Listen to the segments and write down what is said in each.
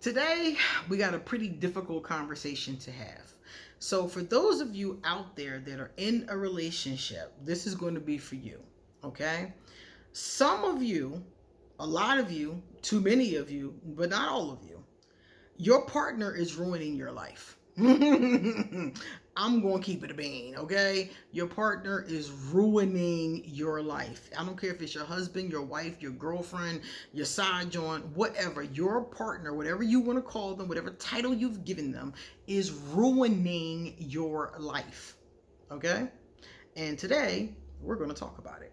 Today, we got a pretty difficult conversation to have. So, for those of you out there that are in a relationship, this is going to be for you, okay? Some of you, a lot of you, too many of you, but not all of you, your partner is ruining your life. I'm going to keep it a bean, okay? Your partner is ruining your life. I don't care if it's your husband, your wife, your girlfriend, your side joint, whatever. Your partner, whatever you want to call them, whatever title you've given them, is ruining your life, okay? And today, we're going to talk about it.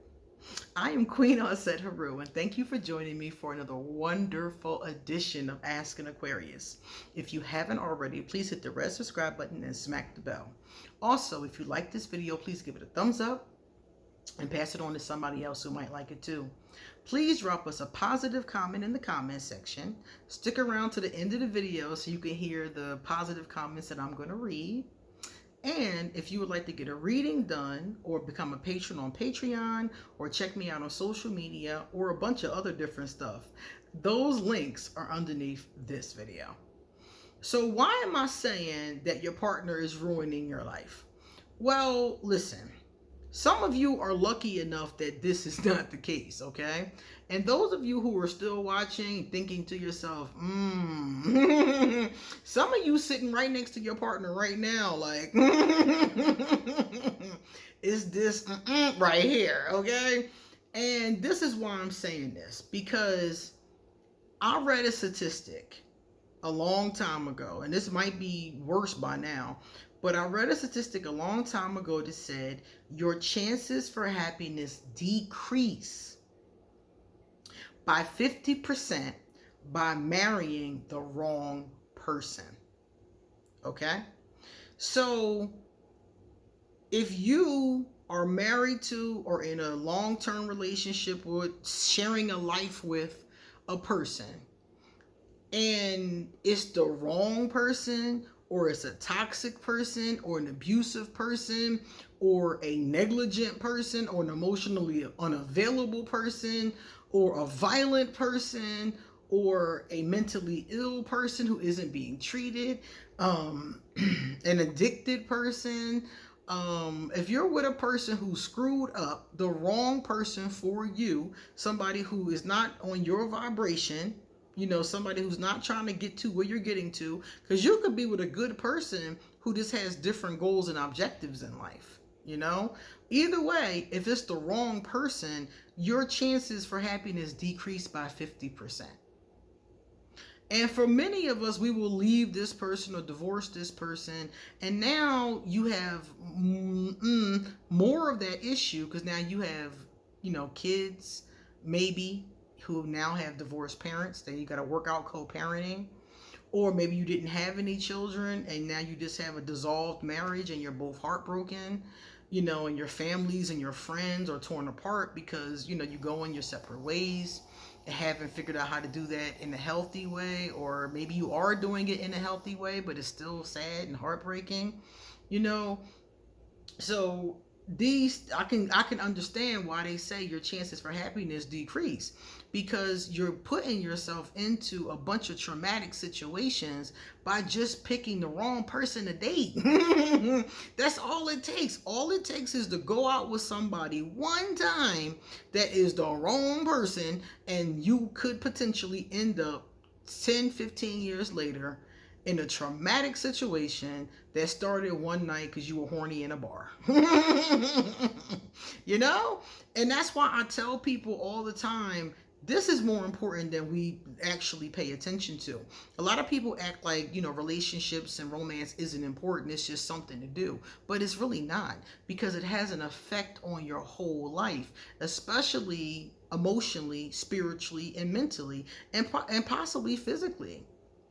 I am Queen Osset Haru, and thank you for joining me for another wonderful edition of Ask an Aquarius. If you haven't already, please hit the red subscribe button and smack the bell. Also, if you like this video, please give it a thumbs up and pass it on to somebody else who might like it too. Please drop us a positive comment in the comment section. Stick around to the end of the video so you can hear the positive comments that I'm going to read. And if you would like to get a reading done or become a patron on Patreon or check me out on social media or a bunch of other different stuff, those links are underneath this video. So why am I saying that your partner is ruining your life? Well, listen, some of you are lucky enough that this is not the case, okay? And those of you who are still watching, thinking to yourself, some of you sitting right next to your partner right now, like, is this right here, okay? And this is why I'm saying this, because I read a statistic a long time ago, and this might be worse by now, but I read a statistic a long time ago that said your chances for happiness decrease by 50% by marrying the wrong person. Okay? So if you are married to or in a long-term relationship with, sharing a life with a person, and it's the wrong person, or it's a toxic person, or an abusive person, or a negligent person, or an emotionally unavailable person, or a violent person, or a mentally ill person who isn't being treated, an addicted person, if you're with a person who screwed up, the wrong person for you, somebody who is not on your vibration, you know, somebody who's not trying to get to where you're getting to, because you could be with a good person who just has different goals and objectives in life, you know? Either way, if it's the wrong person, your chances for happiness decrease by 50%. And for many of us, we will leave this person or divorce this person, and now you have more of that issue, because now you have, you know, kids, maybe, who now have divorced parents. Then you got to work out co-parenting. Or maybe you didn't have any children and now you just have a dissolved marriage and you're both heartbroken, you know, and your families and your friends are torn apart because, you know, you go in your separate ways and haven't figured out how to do that in a healthy way. Or maybe you are doing it in a healthy way, but it's still sad and heartbreaking, you know. So these, I can understand why they say your chances for happiness decrease, because you're putting yourself into a bunch of traumatic situations by just picking the wrong person to date. That's all it takes. All it takes is to go out with somebody one time that is the wrong person, and you could potentially end up 10-15 years later in a traumatic situation that started one night because you were horny in a bar. You know? And that's why I tell people all the time, this is more important than we actually pay attention to. A lot of people act like, you know, relationships and romance isn't important. It's just something to do. But it's really not, because it has an effect on your whole life, especially emotionally, spiritually, and mentally, and possibly physically.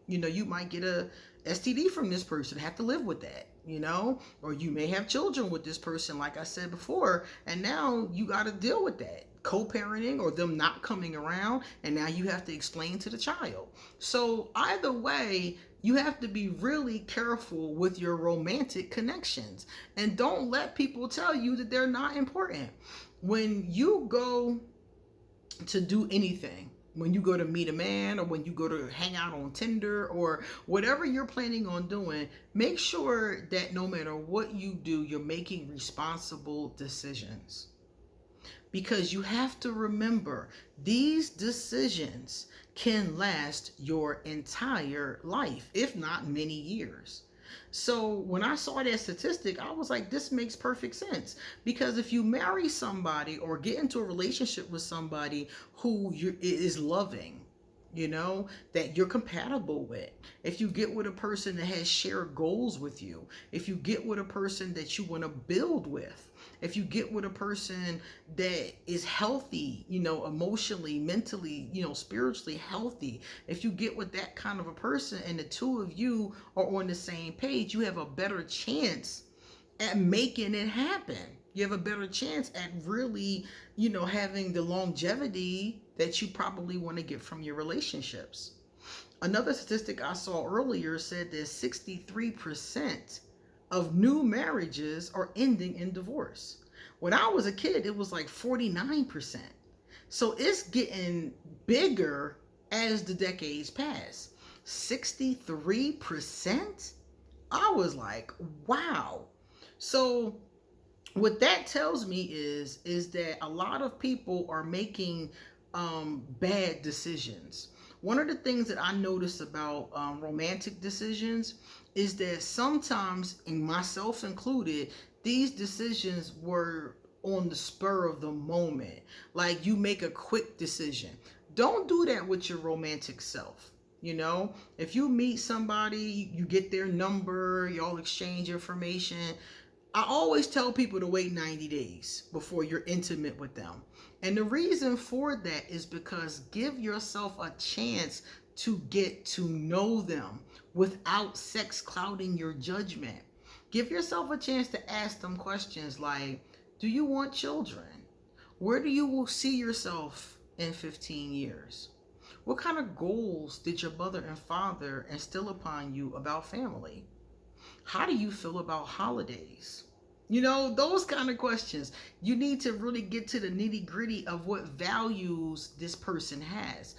You know, you might get a STD from this person, have to live with that, you know, or you may have children with this person, like I said before, and now you got to deal with that. Co-parenting or them not coming around, and now you have to explain to the child. So either way, you have to be really careful with your romantic connections, and don't let people tell you that they're not important. When you go to do anything, when you go to meet a man, or when you go to hang out on Tinder, or whatever you're planning on doing, make sure that no matter what you do, you're making responsible decisions. Because you have to remember, these decisions can last your entire life, if not many years. So when I saw that statistic, I was like, this makes perfect sense. Because if you marry somebody or get into a relationship with somebody who is loving, that you're compatible with, if you get with a person that has shared goals with you, if you get with a person that you want to build with, if you get with a person that is healthy, emotionally, mentally, spiritually healthy, if you get with that kind of a person and the two of you are on the same page, you have a better chance at making it happen. You have a better chance at really, having the longevity that you probably want to get from your relationships. Another statistic I saw earlier said that 63% of new marriages are ending in divorce. When I was a kid, it was like 49%. So it's getting bigger as the decades pass. 63%? I was like, wow. So what that tells me is that a lot of people are making bad decisions. One of the things that I noticed about romantic decisions is that sometimes, and myself included, these decisions were on the spur of the moment. Like, you make a quick decision. Don't do that with your romantic self. If you meet somebody, you get their number, y'all exchange information. I always tell people to wait 90 days before you're intimate with them. And the reason for that is because give yourself a chance to get to know them without sex clouding your judgment. Give yourself a chance to ask them questions like, do you want children? Where do you see yourself in 15 years? What kind of goals did your mother and father instill upon you about family? How do you feel about holidays? Those kind of questions. You need to really get to the nitty gritty of what values this person has.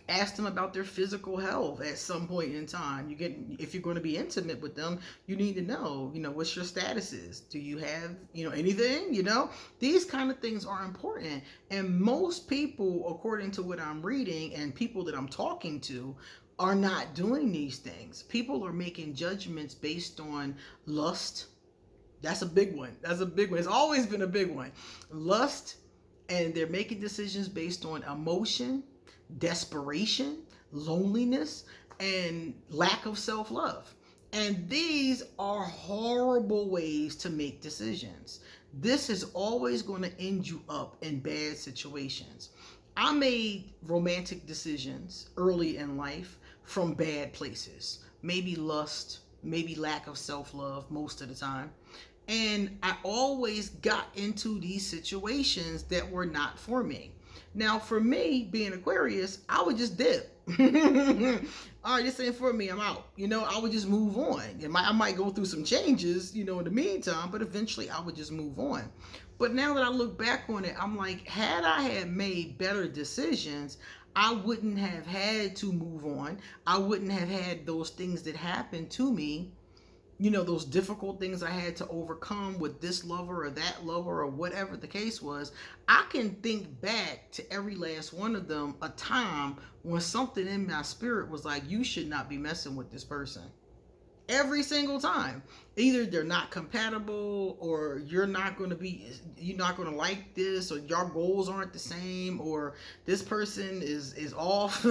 Ask them about their physical health at some point in time. If you're going to be intimate with them, you need to know, what's your status is. Do you have, anything, These kind of things are important. And most people, according to what I'm reading and people that I'm talking to, are not doing these things. People are making judgments based on lust. That's a big one. It's always been a big one. Lust, and they're making decisions based on emotion, desperation, loneliness, and lack of self-love. And these are horrible ways to make decisions. This is always going to end you up in bad situations. I made romantic decisions early in life from bad places. Maybe lust, maybe lack of self-love most of the time. And I always got into these situations that were not for me. Now, for me, being Aquarius, I would just dip. All right, this ain't for me, I'm out. I would just move on. I might go through some changes, in the meantime, but eventually I would just move on. But now that I look back on it, I'm like, had I had made better decisions, I wouldn't have had to move on. I wouldn't have had those things that happened to me, those difficult things I had to overcome with this lover or that lover or whatever the case was. I can think back to every last one of them, a time when something in my spirit was like, you should not be messing with this person. Every single time. Either they're not compatible, or you're not going to like this, or your goals aren't the same, or this person is off.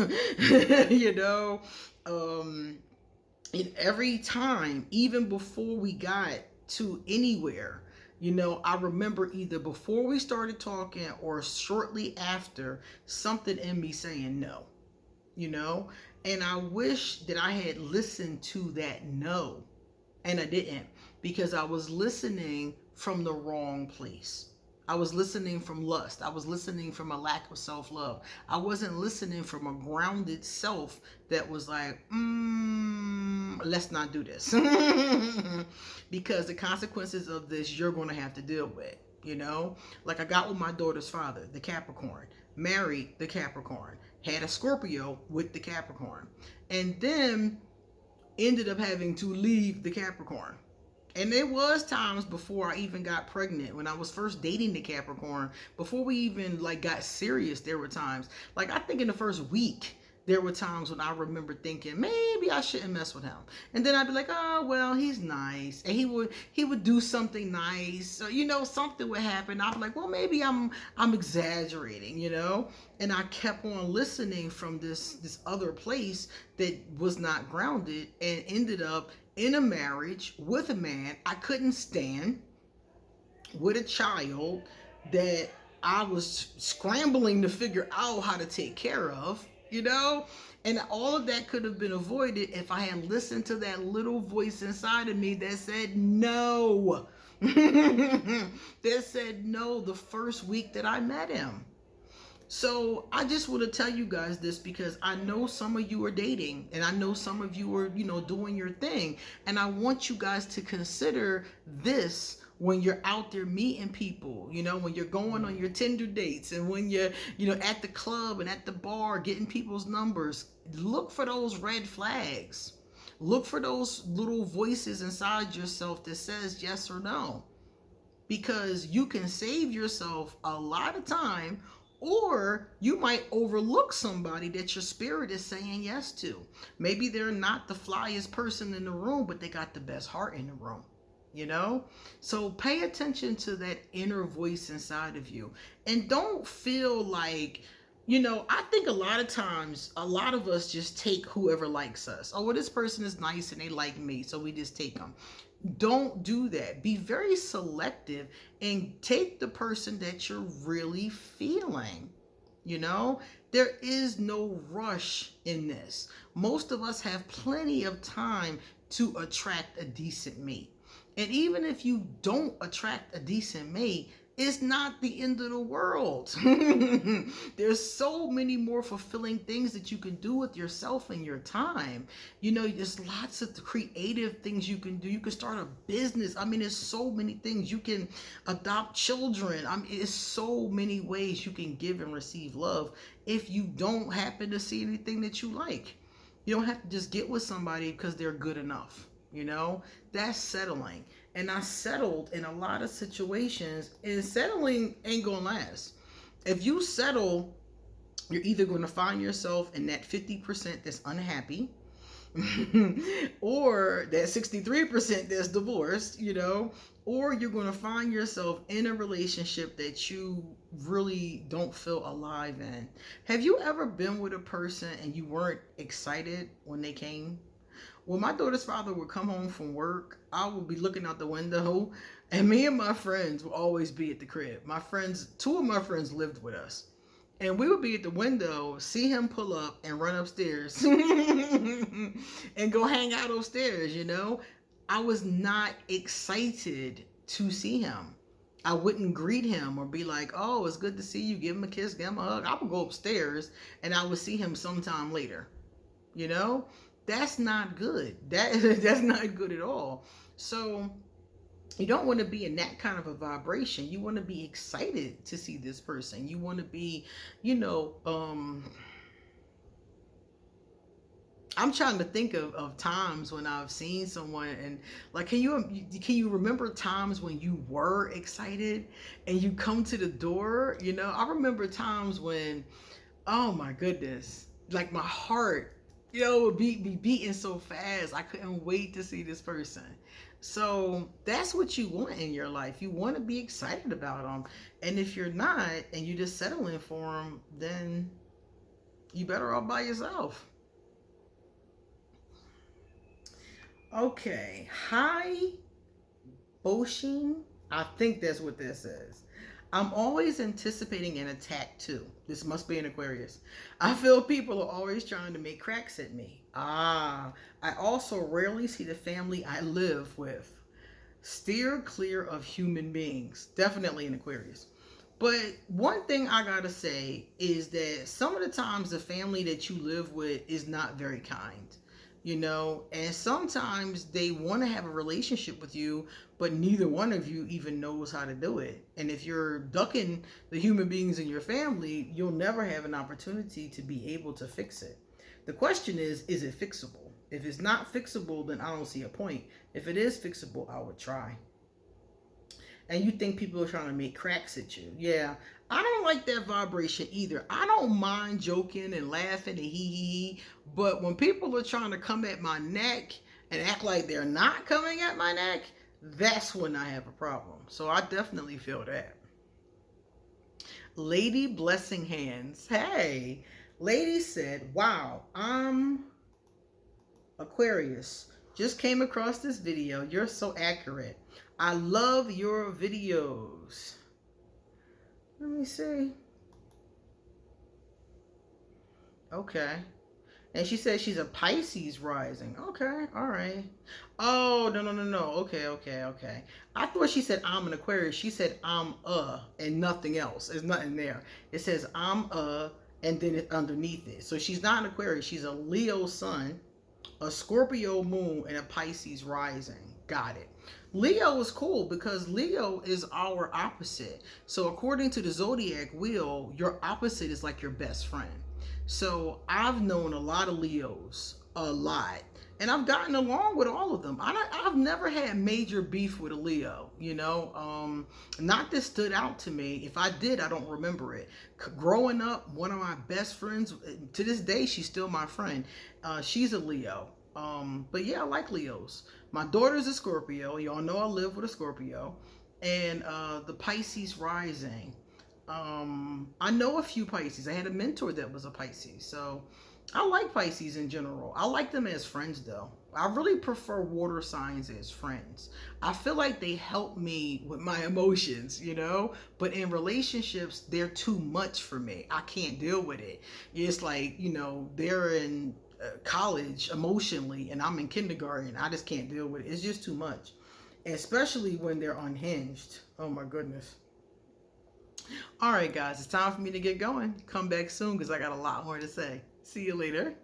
Every time, even before we got to anywhere, I remember either before we started talking or shortly after, something in me saying no. And I wish that I had listened to that no, and I didn't, because I was listening from the wrong place. I was listening from lust. I was listening from a lack of self-love. I wasn't listening from a grounded self that was like, let's not do this. Because the consequences of this, you're going to have to deal with, Like I got with my daughter's father, the Capricorn. married the Capricorn, had a Scorpio with the Capricorn, and then ended up having to leave the Capricorn. And there was times before I even got pregnant, when I was first dating the Capricorn, before we even like got serious, there were times, like I think in the first week, there were times when I remember thinking maybe I shouldn't mess with him. And then I'd be like, oh well, he's nice. And he would do something nice. Or, something would happen. I'd be like, well, maybe I'm exaggerating, And I kept on listening from this other place that was not grounded, and ended up in a marriage with a man I couldn't stand, with a child that I was scrambling to figure out how to take care of, and all of that could have been avoided if I had listened to that little voice inside of me that said no. That said no the first week that I met him. So I just want to tell you guys this, because I know some of you are dating, and I know some of you are, doing your thing. And I want you guys to consider this when you're out there meeting people, when you're going on your Tinder dates, and when you're, at the club and at the bar getting people's numbers. Look for those red flags. Look for those little voices inside yourself that says yes or no. Because you can save yourself a lot of time, or you might overlook somebody that your spirit is saying yes to. Maybe they're not the flyest person in the room, but they got the best heart in the room, So pay attention to that inner voice inside of you. And don't feel like, I think a lot of times, a lot of us just take whoever likes us. Oh, well, this person is nice and they like me, so we just take them. Don't do that. Be very selective and take the person that you're really feeling. There is no rush in this. Most of us have plenty of time to attract a decent mate. And even if you don't attract a decent mate, it's not the end of the world. There's so many more fulfilling things that you can do with yourself and your time. There's lots of creative things you can do. You can start a business. There's so many things. You can adopt children. There's so many ways you can give and receive love if you don't happen to see anything that you like. You don't have to just get with somebody because they're good enough. That's settling. And I settled in a lot of situations, and settling ain't gonna last. If you settle, you're either gonna find yourself in that 50% that's unhappy, or that 63% that's divorced, or you're gonna find yourself in a relationship that you really don't feel alive in. Have you ever been with a person and you weren't excited when they came? When my daughter's father would come home from work, I would be looking out the window, and me and my friends would always be at the crib. Two of my friends lived with us, and we would be at the window, see him pull up and run upstairs and go hang out upstairs, I was not excited to see him. I wouldn't greet him or be like, oh, it's good to see you, give him a kiss, give him a hug. I would go upstairs and I would see him sometime later, That's not good. That's not good at all. So you don't want to be in that kind of a vibration. You want to be excited to see this person. You want to be, I'm trying to think of times when I've seen someone, and like, can you remember times when you were excited and you come to the door? I remember times when, oh my goodness, like my heart, would be beating so fast. I couldn't wait to see this person. So that's what you want in your life. You want to be excited about them. And if you're not, and you just settling for them, then you better all by yourself. Okay. Hi, Boshin. I think that's what this is. I'm always anticipating an attack too. This must be an Aquarius. I feel people are always trying to make cracks at me. I also rarely see the family I live with. Steer clear of human beings. Definitely an Aquarius. But one thing I gotta say is that some of the times the family that you live with is not very kind. you know, and sometimes they want to have a relationship with you, but neither one of you even knows how to do it. And if you're ducking the human beings in your family, you'll never have an opportunity to be able to fix it. The question is it fixable? If it's not fixable, then I don't see a point. If it is fixable, I would try. And you think people are trying to make cracks at you. Yeah, I don't like that vibration either. I don't mind joking and laughing and hee, but when people are trying to come at my neck and act like they're not coming at my neck, that's when I have a problem. So I definitely feel that. Lady Blessing Hands. Hey, lady said, wow, I'm Aquarius. Just came across this video. You're so accurate. I love your videos. Let me see. Okay. And she says she's a Pisces rising. Okay, all right. Oh, no. Okay. I thought she said I'm an Aquarius. She said I'm and nothing else. There's nothing there. It says I'm and then it's underneath it. So she's not an Aquarius. She's a Leo sun, a Scorpio moon, and a Pisces rising. Got it. Leo is cool because Leo is our opposite. So according to the zodiac wheel, your opposite is like your best friend. So I've known a lot of Leos, a lot, and I've gotten along with all of them. I've never had major beef with a Leo, you know, not that stood out to me. If I did, I don't remember it. Growing up, one of my best friends, to this day, she's still my friend. She's a Leo. But yeah, I like Leos. My daughter's a Scorpio. Y'all know I live with a Scorpio. And the Pisces rising. I know a few Pisces. I had a mentor that was a Pisces. So I like Pisces in general. I like them as friends though. I really prefer water signs as friends. I feel like they help me with my emotions, you know? But in relationships, they're too much for me. I can't deal with it. It's like, you know, they're in college emotionally and I'm in kindergarten. I just can't deal with it. It's just too much. Especially when they're unhinged. Oh my goodness. All right, guys, it's time for me to get going. Come back soon because I got a lot more to say. See you later.